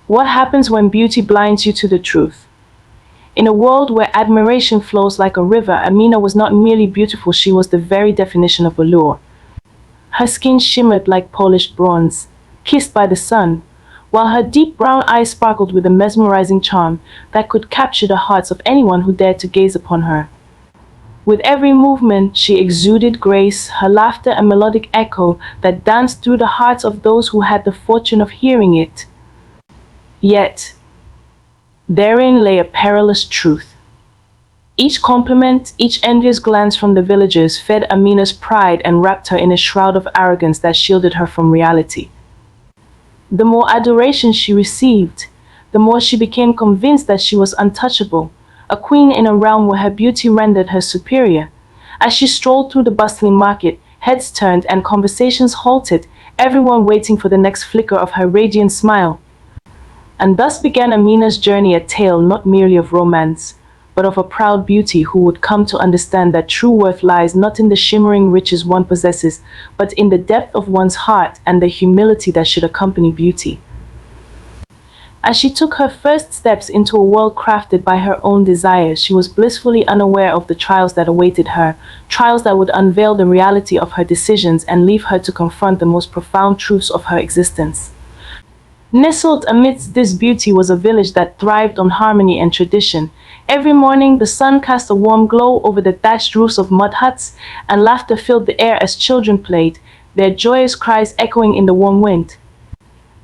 What happens when beauty blinds you to the truth? In a world where admiration flows like a river, Amina was not merely beautiful, she was the very definition of allure. Her skin shimmered like polished bronze, kissed by the sun, while her deep brown eyes sparkled with a mesmerizing charm that could capture the hearts of anyone who dared to gaze upon her. With every movement, she exuded grace, her laughter a melodic echo that danced through the hearts of those who had the fortune of hearing it. Yet, therein lay a perilous truth. Each compliment, each envious glance from the villagers fed Amina's pride and wrapped her in a shroud of arrogance that shielded her from reality. The more adoration she received, the more she became convinced that she was untouchable, a queen in a realm where her beauty rendered her superior. As she strolled through the bustling market, heads turned and conversations halted, everyone waiting for the next flicker of her radiant smile. And thus began Amina's journey, a tale not merely of romance, but of a proud beauty who would come to understand that true worth lies not in the shimmering riches one possesses, but in the depth of one's heart and the humility that should accompany beauty. As she took her first steps into a world crafted by her own desires, she was blissfully unaware of the trials that awaited her, trials that would unveil the reality of her decisions and leave her to confront the most profound truths of her existence. Nestled amidst this beauty was a village that thrived on harmony and tradition. Every morning, the sun cast a warm glow over the thatched roofs of mud huts, and laughter filled the air as children played, their joyous cries echoing in the warm wind.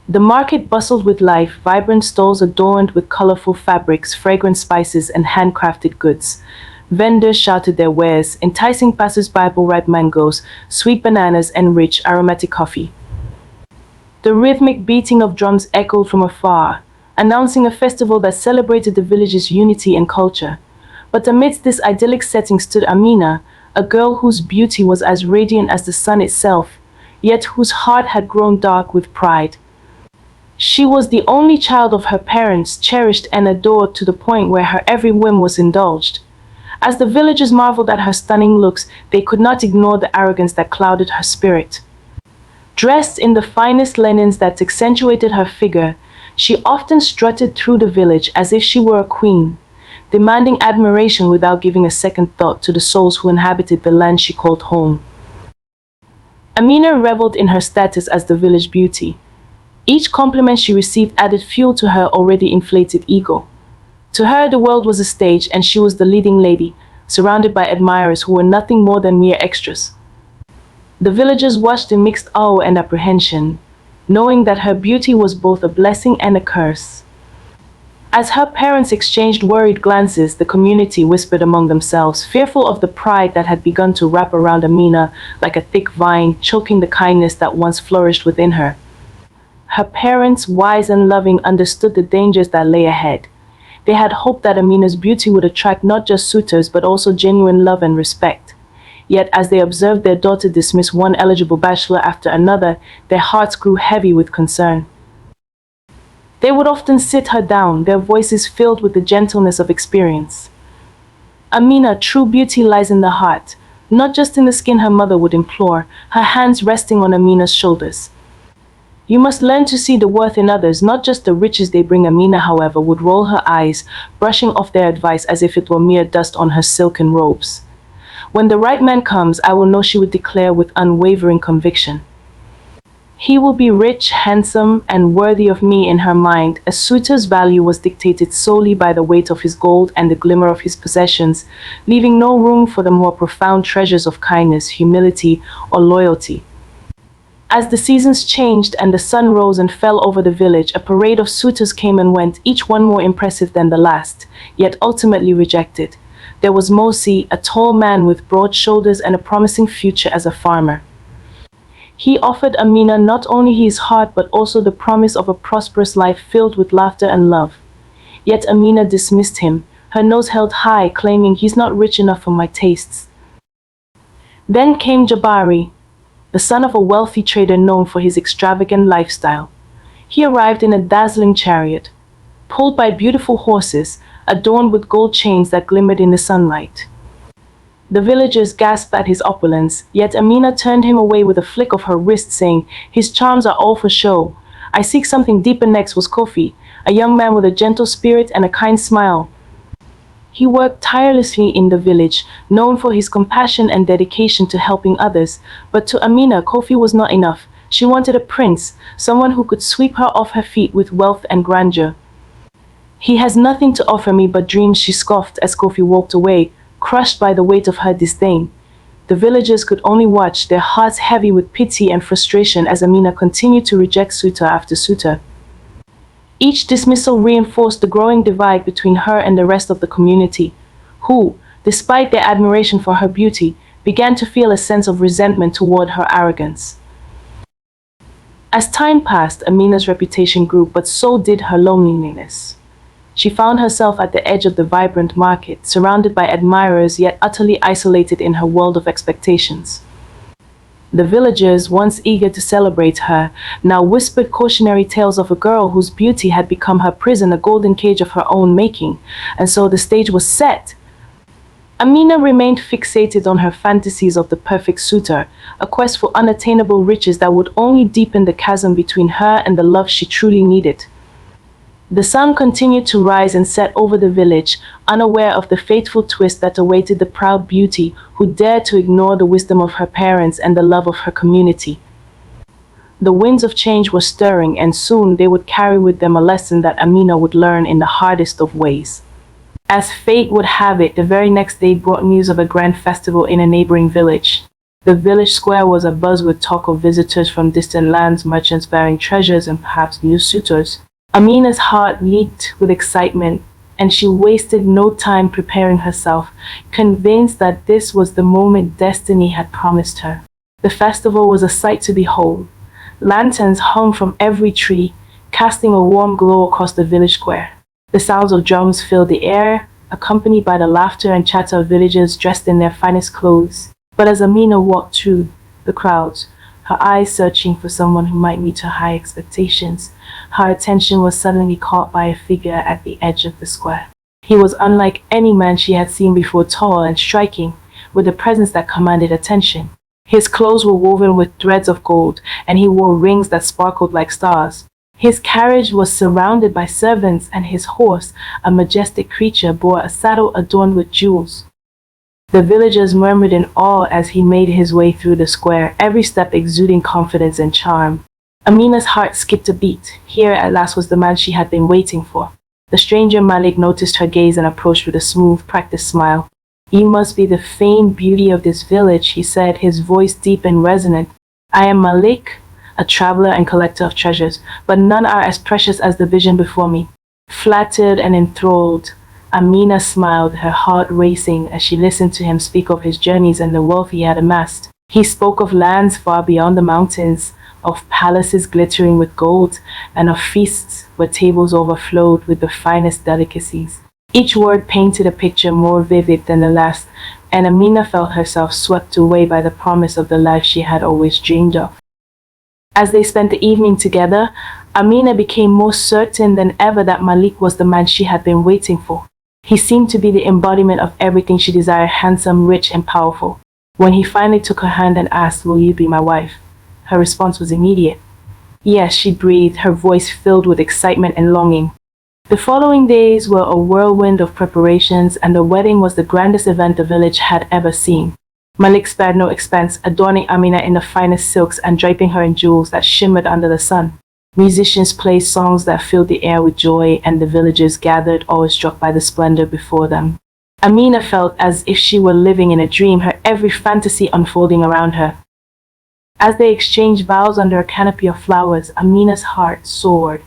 The market bustled with life, vibrant stalls adorned with colorful fabrics, fragrant spices, and handcrafted goods. Vendors shouted their wares, enticing passers-by with ripe mangoes, sweet bananas, and rich, aromatic coffee. The rhythmic beating of drums echoed from afar, announcing a festival that celebrated the village's unity and culture. But amidst this idyllic setting stood Amina, a girl whose beauty was as radiant as the sun itself, yet whose heart had grown dark with pride. She was the only child of her parents, cherished and adored to the point where her every whim was indulged. As the villagers marveled at her stunning looks, they could not ignore the arrogance that clouded her spirit. Dressed in the finest linens that accentuated her figure, she often strutted through the village as if she were a queen, demanding admiration without giving a second thought to the souls who inhabited the land she called home. Amina reveled in her status as the village beauty. Each compliment she received added fuel to her already inflated ego. To her, the world was a stage, and she was the leading lady, surrounded by admirers who were nothing more than mere extras. The villagers watched in mixed awe and apprehension, knowing that her beauty was both a blessing and a curse. As her parents exchanged worried glances, the community whispered among themselves, fearful of the pride that had begun to wrap around Amina like a thick vine, choking the kindness that once flourished within her. Her parents, wise and loving, understood the dangers that lay ahead. They had hoped that Amina's beauty would attract not just suitors but also genuine love and respect. Yet as they observed their daughter dismiss one eligible bachelor after another, their hearts grew heavy with concern. They would often sit her down, their voices filled with the gentleness of experience. Amina, true beauty lies in the heart, not just in the skin, her mother would implore, her hands resting on Amina's shoulders. You must learn to see the worth in others, not just the riches they bring. Amina, however, would roll her eyes, brushing off their advice as if it were mere dust on her silken robes. When the right man comes, I will know, she would declare with unwavering conviction. He will be rich, handsome, and worthy of me. In her mind, a suitor's value was dictated solely by the weight of his gold and the glimmer of his possessions, leaving no room for the more profound treasures of kindness, humility, or loyalty. As the seasons changed and the sun rose and fell over the village, a parade of suitors came and went, each one more impressive than the last, yet ultimately rejected. There was Mosi, a tall man with broad shoulders and a promising future as a farmer. He offered Amina not only his heart but also the promise of a prosperous life filled with laughter and love. Yet Amina dismissed him, her nose held high, claiming, he's not rich enough for my tastes. Then came Jabari, the son of a wealthy trader known for his extravagant lifestyle. He arrived in a dazzling chariot, pulled by beautiful horses, adorned with gold chains that glimmered in the sunlight. The villagers gasped at his opulence, yet Amina turned him away with a flick of her wrist, saying, his charms are all for show. I seek something deeper. Next was Kofi, a young man with a gentle spirit and a kind smile. He worked tirelessly in the village, known for his compassion and dedication to helping others. But to Amina, Kofi was not enough. She wanted a prince, someone who could sweep her off her feet with wealth and grandeur. He has nothing to offer me but dreams, she scoffed as Kofi walked away, crushed by the weight of her disdain. The villagers could only watch, their hearts heavy with pity and frustration as Amina continued to reject suitor after suitor. Each dismissal reinforced the growing divide between her and the rest of the community, who, despite their admiration for her beauty, began to feel a sense of resentment toward her arrogance. As time passed, Amina's reputation grew, but so did her loneliness. She found herself at the edge of the vibrant market, surrounded by admirers yet utterly isolated in her world of expectations. The villagers, once eager to celebrate her, now whispered cautionary tales of a girl whose beauty had become her prison, a golden cage of her own making, and so the stage was set. Amina remained fixated on her fantasies of the perfect suitor, a quest for unattainable riches that would only deepen the chasm between her and the love she truly needed. The sun continued to rise and set over the village, unaware of the fateful twist that awaited the proud beauty who dared to ignore the wisdom of her parents and the love of her community. The winds of change were stirring, and soon they would carry with them a lesson that Amina would learn in the hardest of ways. As fate would have it, the very next day brought news of a grand festival in a neighboring village. The village square was abuzz with talk of visitors from distant lands, merchants bearing treasures, and perhaps new suitors. Amina's heart leaped with excitement, and she wasted no time preparing herself, convinced that this was the moment destiny had promised her. The festival was a sight to behold. Lanterns hung from every tree, casting a warm glow across the village square. The sounds of drums filled the air, accompanied by the laughter and chatter of villagers dressed in their finest clothes. But as Amina walked through the crowds, her eyes searching for someone who might meet her high expectations, her attention was suddenly caught by a figure at the edge of the square. He was unlike any man she had seen before, tall and striking, with a presence that commanded attention. His clothes were woven with threads of gold, and he wore rings that sparkled like stars. His carriage was surrounded by servants, and his horse, a majestic creature, bore a saddle adorned with jewels. The villagers murmured in awe as he made his way through the square, every step exuding confidence and charm. Amina's heart skipped a beat. Here at last was the man she had been waiting for. The stranger Malik noticed her gaze and approached with a smooth, practiced smile. "You must be the famed beauty of this village," he said, his voice deep and resonant. "I am Malik, a traveler and collector of treasures, but none are as precious as the vision before me." Flattered and enthralled, Amina smiled, her heart racing as she listened to him speak of his journeys and the wealth he had amassed. He spoke of lands far beyond the mountains, of palaces glittering with gold, and of feasts where tables overflowed with the finest delicacies. Each word painted a picture more vivid than the last, and Amina felt herself swept away by the promise of the life she had always dreamed of. As they spent the evening together, Amina became more certain than ever that Malik was the man she had been waiting for. He seemed to be the embodiment of everything she desired, handsome, rich, and powerful. When he finally took her hand and asked, "Will you be my wife?" her response was immediate. "Yes," she breathed, her voice filled with excitement and longing. The following days were a whirlwind of preparations, and the wedding was the grandest event the village had ever seen. Malik spared no expense, adorning Amina in the finest silks and draping her in jewels that shimmered under the sun. Musicians played songs that filled the air with joy, and the villagers gathered, awestruck by the splendor before them. Amina felt as if she were living in a dream, her every fantasy unfolding around her. As they exchanged vows under a canopy of flowers, Amina's heart soared.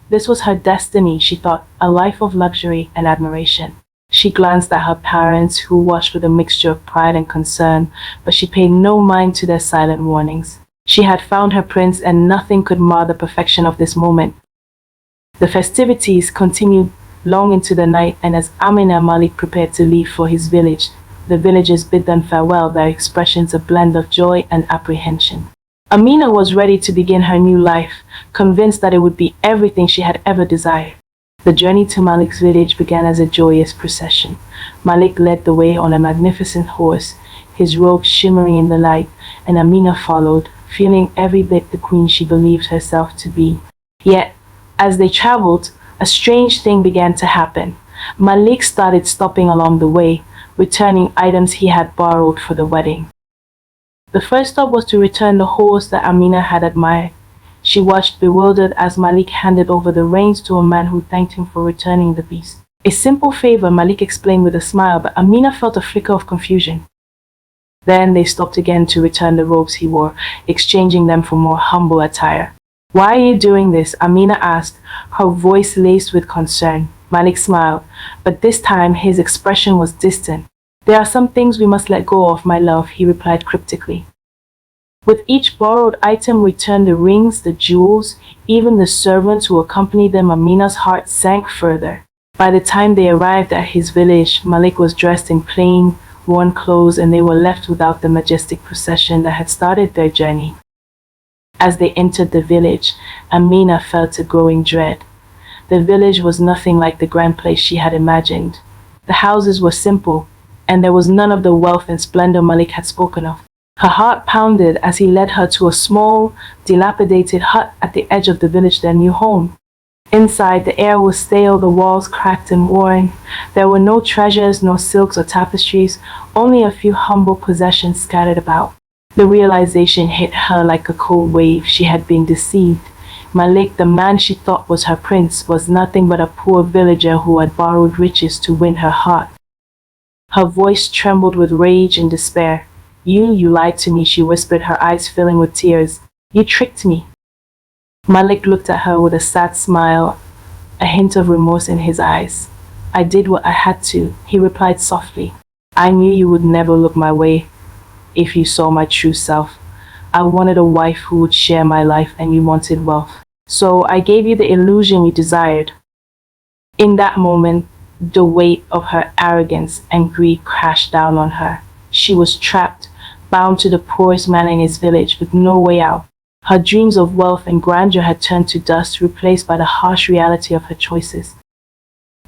This was her destiny, she thought, a life of luxury and admiration. She glanced at her parents, who watched with a mixture of pride and concern, but she paid no mind to their silent warnings. She had found her prince, and nothing could mar the perfection of this moment. The festivities continued long into the night, and as Amina and Malik prepared to leave for his village, the villagers bid them farewell, their expressions a blend of joy and apprehension. Amina was ready to begin her new life, convinced that it would be everything she had ever desired. The journey to Malik's village began as a joyous procession. Malik led the way on a magnificent horse, his robe shimmering in the light, and Amina followed, feeling every bit the queen she believed herself to be. Yet, as they traveled, a strange thing began to happen. Malik started stopping along the way, returning items he had borrowed for the wedding. The first stop was to return the horse that Amina had admired. She watched bewildered as Malik handed over the reins to a man who thanked him for returning the beast. A simple favor, Malik explained with a smile, but Amina felt a flicker of confusion. Then they stopped again to return the robes he wore, exchanging them for more humble attire. "Why are you doing this?" Amina asked, her voice laced with concern. Malik smiled, but this time his expression was distant. "There are some things we must let go of, my love," he replied cryptically. With each borrowed item returned, the rings, the jewels, even the servants who accompanied them, Amina's heart sank further. By the time they arrived at his village, Malik was dressed in plain, worn clothes, and they were left without the majestic procession that had started their journey. As they entered the village, Amina felt a growing dread. The village was nothing like the grand place she had imagined. The houses were simple, and there was none of the wealth and splendor Malik had spoken of. Her heart pounded as he led her to a small, dilapidated hut at the edge of the village, their new home. Inside, the air was stale, the walls cracked and worn. There were no treasures, no silks or tapestries, only a few humble possessions scattered about. The realization hit her like a cold wave. She had been deceived. Malik, the man she thought was her prince, was nothing but a poor villager who had borrowed riches to win her heart. Her voice trembled with rage and despair. You lied to me," she whispered, her eyes filling with tears. "You tricked me." Malik looked at her with a sad smile, a hint of remorse in his eyes. "I did what I had to," he replied softly. "I knew you would never look my way if you saw my true self. I wanted a wife who would share my life, and you wanted wealth. So I gave you the illusion you desired." In that moment, the weight of her arrogance and greed crashed down on her. She was trapped, bound to the poorest man in his village with no way out. Her dreams of wealth and grandeur had turned to dust, replaced by the harsh reality of her choices.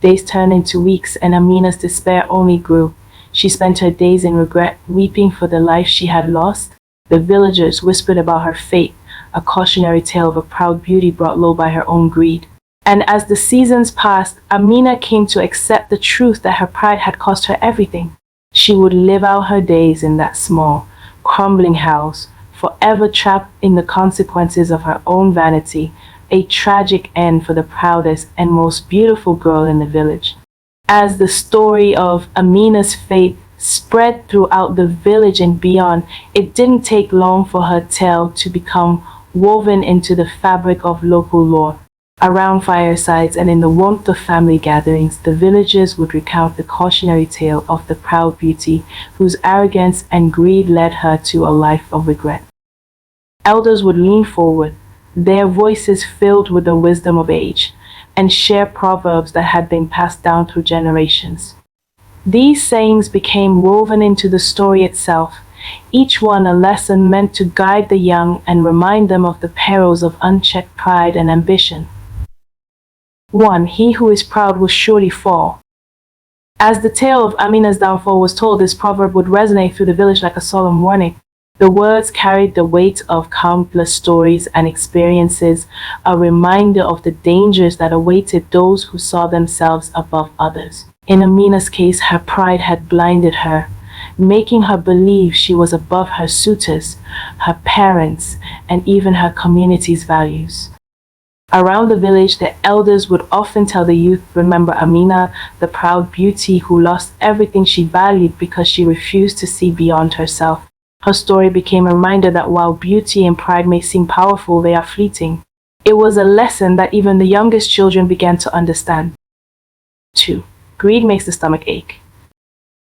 Days turned into weeks, and Amina's despair only grew. She spent her days in regret, weeping for the life she had lost. The villagers whispered about her fate, a cautionary tale of a proud beauty brought low by her own greed. And as the seasons passed, Amina came to accept the truth that her pride had cost her everything. She would live out her days in that small, crumbling house, forever trapped in the consequences of her own vanity, a tragic end for the proudest and most beautiful girl in the village. As the story of Amina's fate spread throughout the village and beyond, it didn't take long for her tale to become woven into the fabric of local lore. Around firesides and in the warmth of family gatherings, the villagers would recount the cautionary tale of the proud beauty whose arrogance and greed led her to a life of regret. Elders would lean forward, their voices filled with the wisdom of age, and share proverbs that had been passed down through generations. These sayings became woven into the story itself, each one a lesson meant to guide the young and remind them of the perils of unchecked pride and ambition. 1. He who is proud will surely fall. As the tale of Amina's downfall was told, this proverb would resonate through the village like a solemn warning. The words carried the weight of countless stories and experiences, a reminder of the dangers that awaited those who saw themselves above others. In Amina's case, her pride had blinded her, making her believe she was above her suitors, her parents, and even her community's values. Around the village, the elders would often tell the youth, "Remember Amina, the proud beauty who lost everything she valued because she refused to see beyond herself." Her story became a reminder that while beauty and pride may seem powerful, they are fleeting. It was a lesson that even the youngest children began to understand. 2. Greed makes the stomach ache.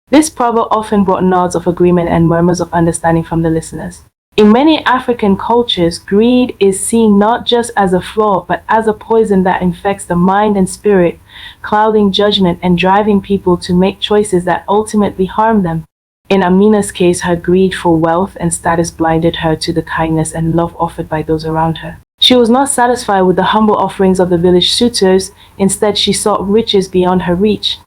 This proverb often brought nods of agreement and murmurs of understanding from the listeners. In many African cultures, greed is seen not just as a flaw, but as a poison that infects the mind and spirit, clouding judgment and driving people to make choices that ultimately harm them. In Amina's case, her greed for wealth and status blinded her to the kindness and love offered by those around her. She was not satisfied with the humble offerings of the village suitors. Instead, she sought riches beyond her reach.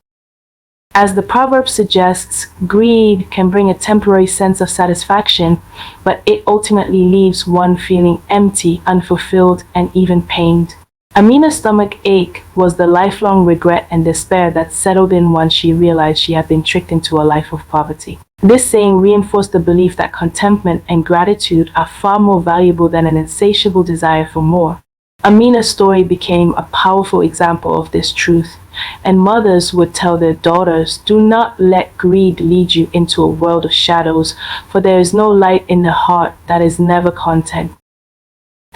As the proverb suggests, greed can bring a temporary sense of satisfaction, but it ultimately leaves one feeling empty, unfulfilled, and even pained. Amina's stomach ache was the lifelong regret and despair that settled in once she realized she had been tricked into a life of poverty. This saying reinforced the belief that contentment and gratitude are far more valuable than an insatiable desire for more. Amina's story became a powerful example of this truth, and mothers would tell their daughters, "Do not let greed lead you into a world of shadows, for there is no light in the heart that is never content."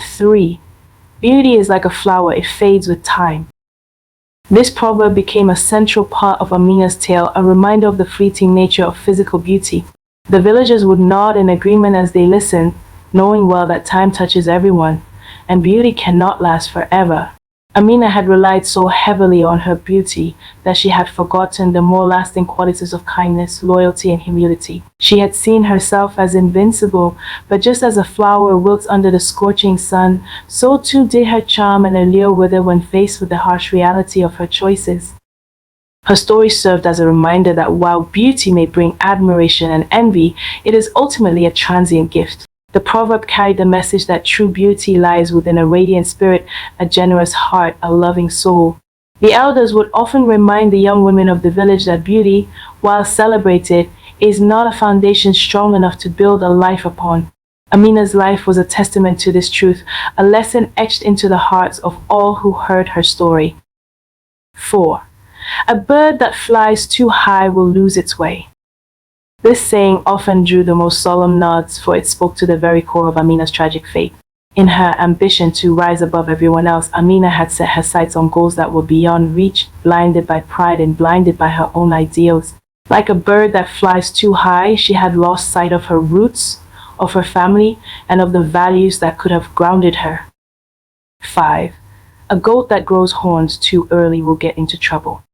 3. Beauty is like a flower, it fades with time. This proverb became a central part of Amina's tale, a reminder of the fleeting nature of physical beauty. The villagers would nod in agreement as they listened, knowing well that time touches everyone, and beauty cannot last forever. Amina had relied so heavily on her beauty that she had forgotten the more lasting qualities of kindness, loyalty, and humility. She had seen herself as invincible, but just as a flower wilts under the scorching sun, so too did her charm and allure wither when faced with the harsh reality of her choices. Her story served as a reminder that while beauty may bring admiration and envy, it is ultimately a transient gift. The proverb carried the message that true beauty lies within a radiant spirit, a generous heart, a loving soul. The elders would often remind the young women of the village that beauty, while celebrated, is not a foundation strong enough to build a life upon. Amina's life was a testament to this truth, a lesson etched into the hearts of all who heard her story. 4. A bird that flies too high will lose its way. This saying often drew the most solemn nods, for it spoke to the very core of Amina's tragic fate. In her ambition to rise above everyone else, Amina had set her sights on goals that were beyond reach, blinded by pride and blinded by her own ideals. Like a bird that flies too high, she had lost sight of her roots, of her family, and of the values that could have grounded her. 5. A goat that grows horns too early will get into trouble.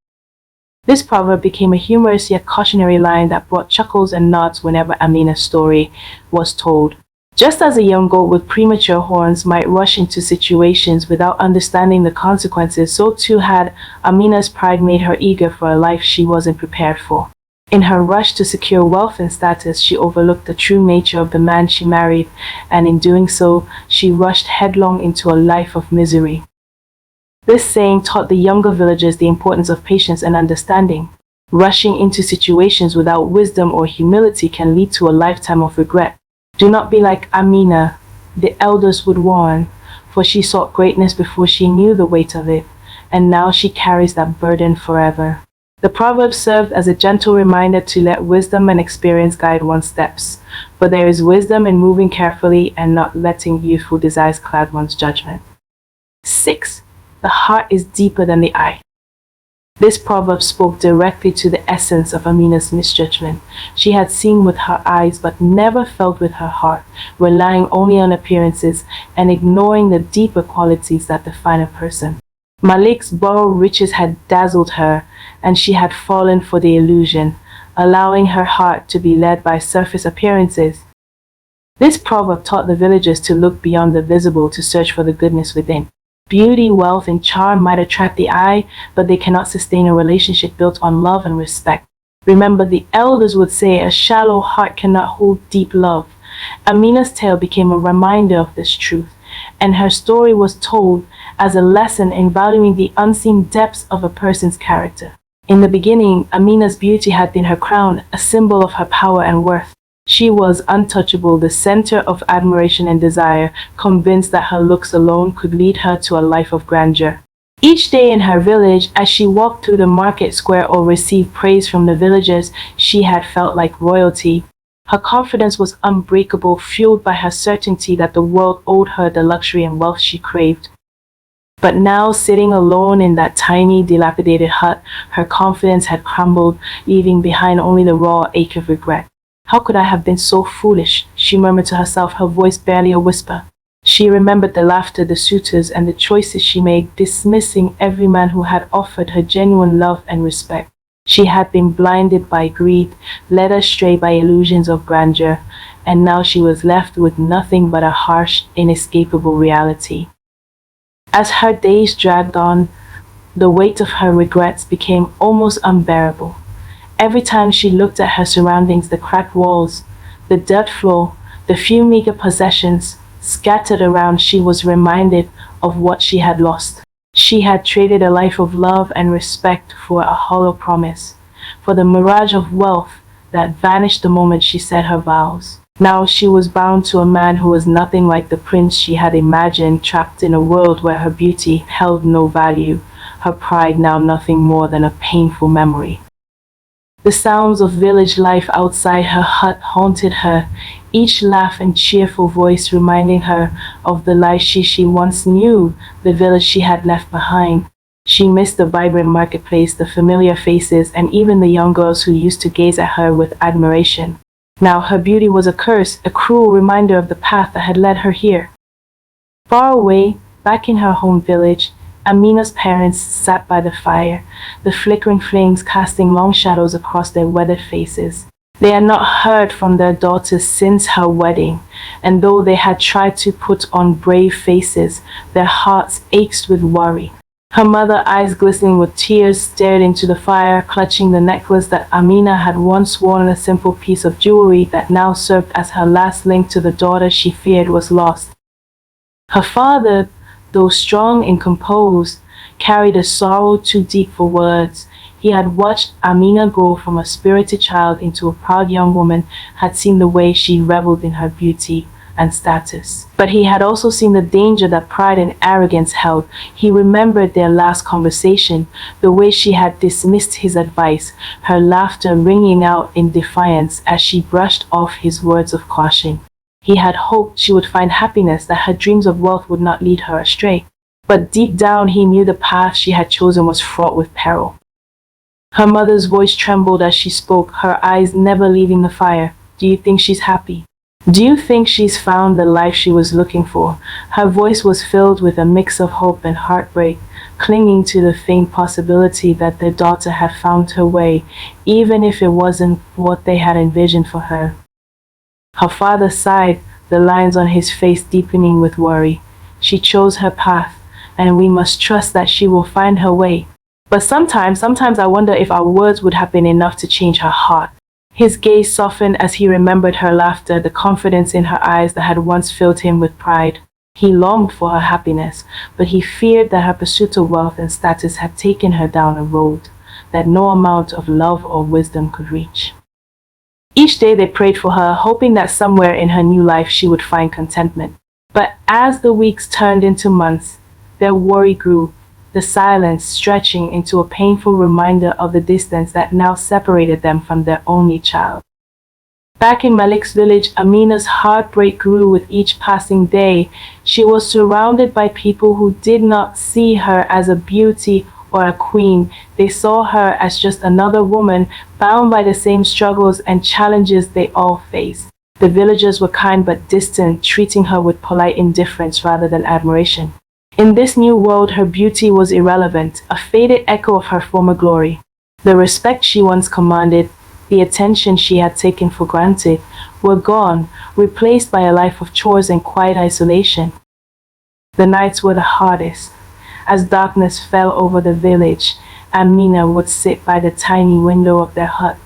This proverb became a humorous yet cautionary line that brought chuckles and nods whenever Amina's story was told. Just as a young goat with premature horns might rush into situations without understanding the consequences, so too had Amina's pride made her eager for a life she wasn't prepared for. In her rush to secure wealth and status, she overlooked the true nature of the man she married, and in doing so, she rushed headlong into a life of misery. This saying taught the younger villagers the importance of patience and understanding. Rushing into situations without wisdom or humility can lead to a lifetime of regret. Do not be like Amina, the elders would warn, for she sought greatness before she knew the weight of it, and now she carries that burden forever. The proverb served as a gentle reminder to let wisdom and experience guide one's steps, for there is wisdom in moving carefully and not letting youthful desires cloud one's judgment. 6. The heart is deeper than the eye. This proverb spoke directly to the essence of Amina's misjudgment. She had seen with her eyes but never felt with her heart, relying only on appearances and ignoring the deeper qualities that define a person. Malik's borrowed riches had dazzled her, and she had fallen for the illusion, allowing her heart to be led by surface appearances. This proverb taught the villagers to look beyond the visible to search for the goodness within. Beauty, wealth, and charm might attract the eye, but they cannot sustain a relationship built on love and respect. Remember, the elders would say a shallow heart cannot hold deep love. Amina's tale became a reminder of this truth, and her story was told as a lesson in valuing the unseen depths of a person's character. In the beginning, Amina's beauty had been her crown, a symbol of her power and worth. She was untouchable, the center of admiration and desire, convinced that her looks alone could lead her to a life of grandeur. Each day in her village, as she walked through the market square or received praise from the villagers, she had felt like royalty. Her confidence was unbreakable, fueled by her certainty that the world owed her the luxury and wealth she craved. But now, sitting alone in that tiny, dilapidated hut, her confidence had crumbled, leaving behind only the raw ache of regret. "How could I have been so foolish?" she murmured to herself, her voice barely a whisper. She remembered the laughter, the suitors, and the choices she made, dismissing every man who had offered her genuine love and respect. She had been blinded by greed, led astray by illusions of grandeur, and now she was left with nothing but a harsh, inescapable reality. As her days dragged on, the weight of her regrets became almost unbearable. Every time she looked at her surroundings, the cracked walls, the dirt floor, the few meager possessions scattered around, she was reminded of what she had lost. She had traded a life of love and respect for a hollow promise, for the mirage of wealth that vanished the moment she said her vows. Now she was bound to a man who was nothing like the prince she had imagined, trapped in a world where her beauty held no value, her pride now nothing more than a painful memory. The sounds of village life outside her hut haunted her, each laugh and cheerful voice reminding her of the life she once knew, the village she had left behind. She missed the vibrant marketplace, the familiar faces, and even the young girls who used to gaze at her with admiration. Now her beauty was a curse, a cruel reminder of the path that had led her here. Far away, back in her home village, Amina's parents sat by the fire, the flickering flames casting long shadows across their weathered faces. They had not heard from their daughter since her wedding, and though they had tried to put on brave faces, their hearts ached with worry. Her mother, eyes glistening with tears, stared into the fire, clutching the necklace that Amina had once worn, a simple piece of jewelry that now served as her last link to the daughter she feared was lost. Her father, though strong and composed, carried a sorrow too deep for words. He had watched Amina grow from a spirited child into a proud young woman, had seen the way she reveled in her beauty and status. But he had also seen the danger that pride and arrogance held. He remembered their last conversation, the way she had dismissed his advice, her laughter ringing out in defiance as she brushed off his words of caution. He had hoped she would find happiness, that her dreams of wealth would not lead her astray. But deep down he knew the path she had chosen was fraught with peril. Her mother's voice trembled as she spoke, her eyes never leaving the fire. Do you think she's happy? Do you think she's found the life she was looking for? Her voice was filled with a mix of hope and heartbreak, clinging to the faint possibility that their daughter had found her way, even if it wasn't what they had envisioned for her. Her father sighed, the lines on his face deepening with worry. She chose her path, and we must trust that she will find her way. But sometimes I wonder if our words would have been enough to change her heart. His gaze softened as he remembered her laughter, the confidence in her eyes that had once filled him with pride. He longed for her happiness, but he feared that her pursuit of wealth and status had taken her down a road that no amount of love or wisdom could reach. Each day they prayed for her, hoping that somewhere in her new life she would find contentment. But as the weeks turned into months, their worry grew, the silence stretching into a painful reminder of the distance that now separated them from their only child. Back in Malik's village, Amina's heartbreak grew with each passing day. She was surrounded by people who did not see her as a beauty or a queen. They saw her as just another woman, bound by the same struggles and challenges they all faced. The villagers were kind but distant, treating her with polite indifference rather than admiration. In this new world, her beauty was irrelevant, a faded echo of her former glory. The respect she once commanded, the attention she had taken for granted, were gone, replaced by a life of chores and quiet isolation. The nights were the hardest. As darkness fell over the village, Amina would sit by the tiny window of their hut,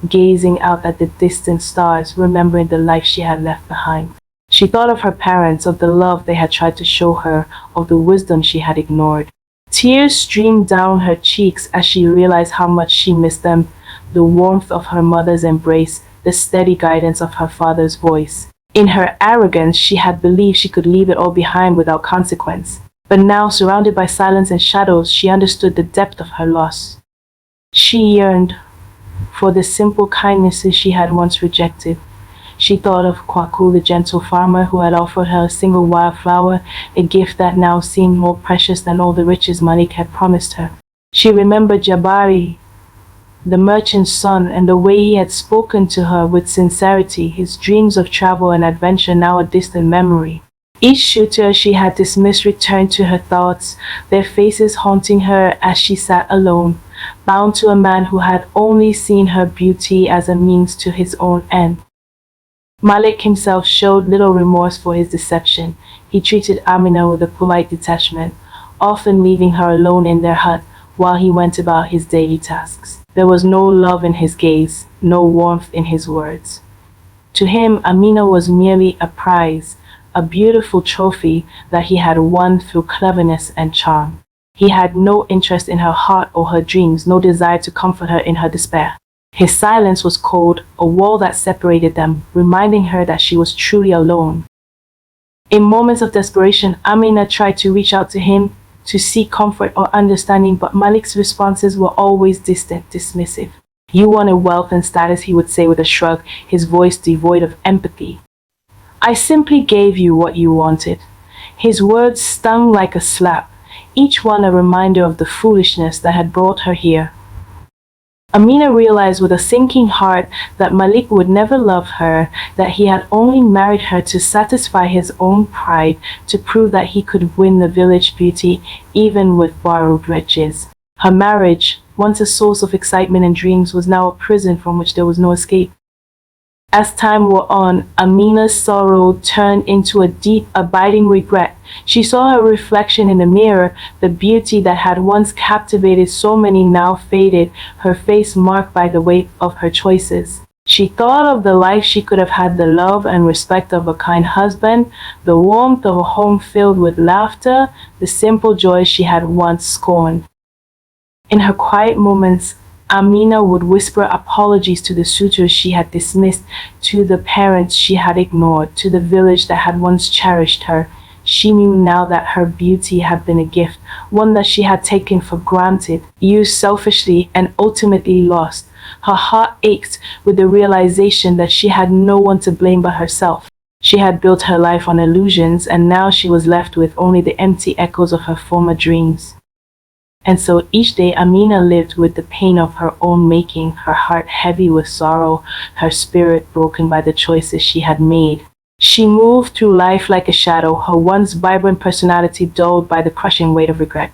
gazing out at the distant stars, remembering the life she had left behind. She thought of her parents, of the love they had tried to show her, of the wisdom she had ignored. Tears streamed down her cheeks as she realized how much she missed them, the warmth of her mother's embrace, the steady guidance of her father's voice. In her arrogance, she had believed she could leave it all behind without consequence. But now, surrounded by silence and shadows, she understood the depth of her loss. She yearned for the simple kindnesses she had once rejected. She thought of Kwaku, the gentle farmer who had offered her a single wildflower, a gift that now seemed more precious than all the riches Malik had promised her. She remembered Jabari, the merchant's son, and the way he had spoken to her with sincerity, his dreams of travel and adventure now a distant memory. Each suitor she had dismissed returned to her thoughts, their faces haunting her as she sat alone, bound to a man who had only seen her beauty as a means to his own end. Malik himself showed little remorse for his deception. He treated Amina with a polite detachment, often leaving her alone in their hut while he went about his daily tasks. There was no love in his gaze, no warmth in his words. To him, Amina was merely a prize, a beautiful trophy that he had won through cleverness and charm. He had no interest in her heart or her dreams, no desire to comfort her in her despair. His silence was cold, a wall that separated them, reminding her that she was truly alone. In moments of desperation, Amina tried to reach out to him to seek comfort or understanding, but Malik's responses were always distant, dismissive. You wanted wealth and status, he would say with a shrug, his voice devoid of empathy. I simply gave you what you wanted. His words stung like a slap, each one a reminder of the foolishness that had brought her here. Amina realized with a sinking heart that Malik would never love her, that he had only married her to satisfy his own pride, to prove that he could win the village beauty even with borrowed riches. Her marriage, once a source of excitement and dreams, was now a prison from which there was no escape. As time wore on, Amina's sorrow turned into a deep, abiding regret. She saw her reflection in the mirror, the beauty that had once captivated so many now faded, her face marked by the weight of her choices. She thought of the life she could have had, the love and respect of a kind husband, the warmth of a home filled with laughter, the simple joys she had once scorned. In her quiet moments, Amina would whisper apologies to the suitors she had dismissed, to the parents she had ignored, to the village that had once cherished her. She knew now that her beauty had been a gift, one that she had taken for granted, used selfishly, and ultimately lost. Her heart ached with the realization that she had no one to blame but herself. She had built her life on illusions, and now she was left with only the empty echoes of her former dreams. And so each day Amina lived with the pain of her own making, her heart heavy with sorrow, her spirit broken by the choices she had made. She moved through life like a shadow, her once vibrant personality dulled by the crushing weight of regret.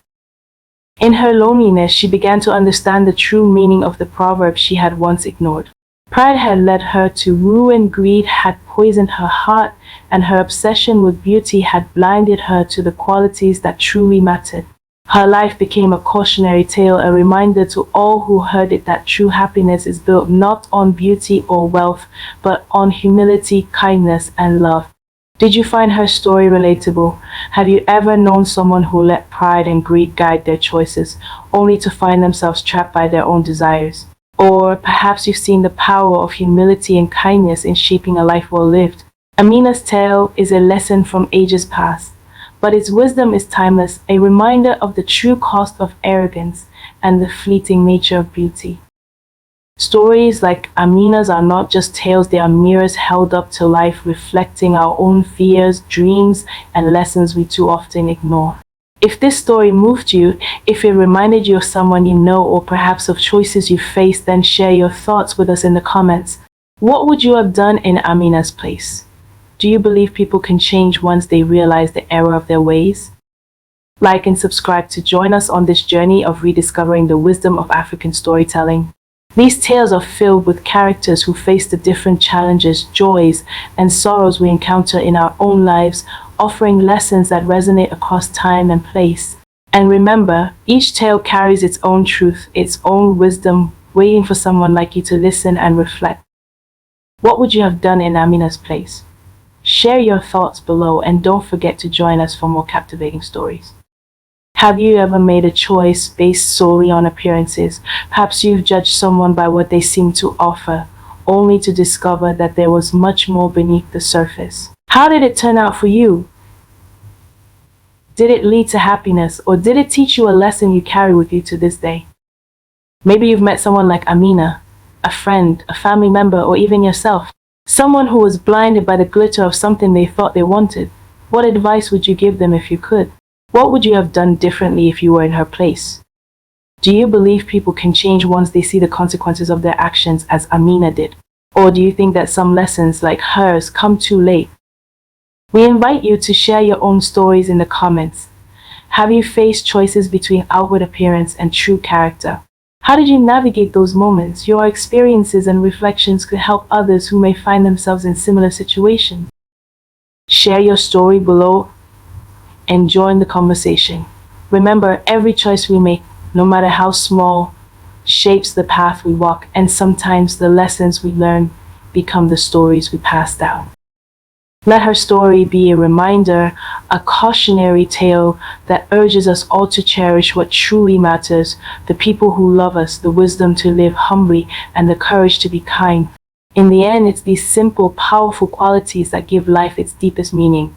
In her loneliness, she began to understand the true meaning of the proverb she had once ignored. Pride had led her to ruin, greed had poisoned her heart, and her obsession with beauty had blinded her to the qualities that truly mattered. Her life became a cautionary tale, a reminder to all who heard it that true happiness is built not on beauty or wealth, but on humility, kindness, and love. Did you find her story relatable? Have you ever known someone who let pride and greed guide their choices, only to find themselves trapped by their own desires? Or perhaps you've seen the power of humility and kindness in shaping a life well lived. Amina's tale is a lesson from ages past, but its wisdom is timeless, a reminder of the true cost of arrogance and the fleeting nature of beauty. Stories like Amina's are not just tales, they are mirrors held up to life, reflecting our own fears, dreams, and lessons we too often ignore. If this story moved you, if it reminded you of someone you know, or perhaps of choices you faced, then share your thoughts with us in the comments. What would you have done in Amina's place? Do you believe people can change once they realize the error of their ways? Like and subscribe to join us on this journey of rediscovering the wisdom of African storytelling. These tales are filled with characters who face the different challenges, joys, and sorrows we encounter in our own lives, offering lessons that resonate across time and place. And remember, each tale carries its own truth, its own wisdom, waiting for someone like you to listen and reflect. What would you have done in Amina's place? Share your thoughts below, and don't forget to join us for more captivating stories. Have you ever made a choice based solely on appearances? Perhaps you've judged someone by what they seem to offer, only to discover that there was much more beneath the surface. How did it turn out for you? Did it lead to happiness, or did it teach you a lesson you carry with you to this day? Maybe you've met someone like Amina, a friend, a family member, or even yourself. Someone who was blinded by the glitter of something they thought they wanted. What advice would you give them if you could? What would you have done differently if you were in her place? Do you believe people can change once they see the consequences of their actions, as Amina did? Or do you think that some lessons like hers come too late? We invite you to share your own stories in the comments. Have you faced choices between outward appearance and true character? How did you navigate those moments? Your experiences and reflections could help others who may find themselves in similar situations. Share your story below and join the conversation. Remember, every choice we make, no matter how small, shapes the path we walk, and sometimes the lessons we learn become the stories we pass down. Let her story be a reminder, a cautionary tale that urges us all to cherish what truly matters, the people who love us, the wisdom to live humbly, and the courage to be kind. In the end, it's these simple, powerful qualities that give life its deepest meaning.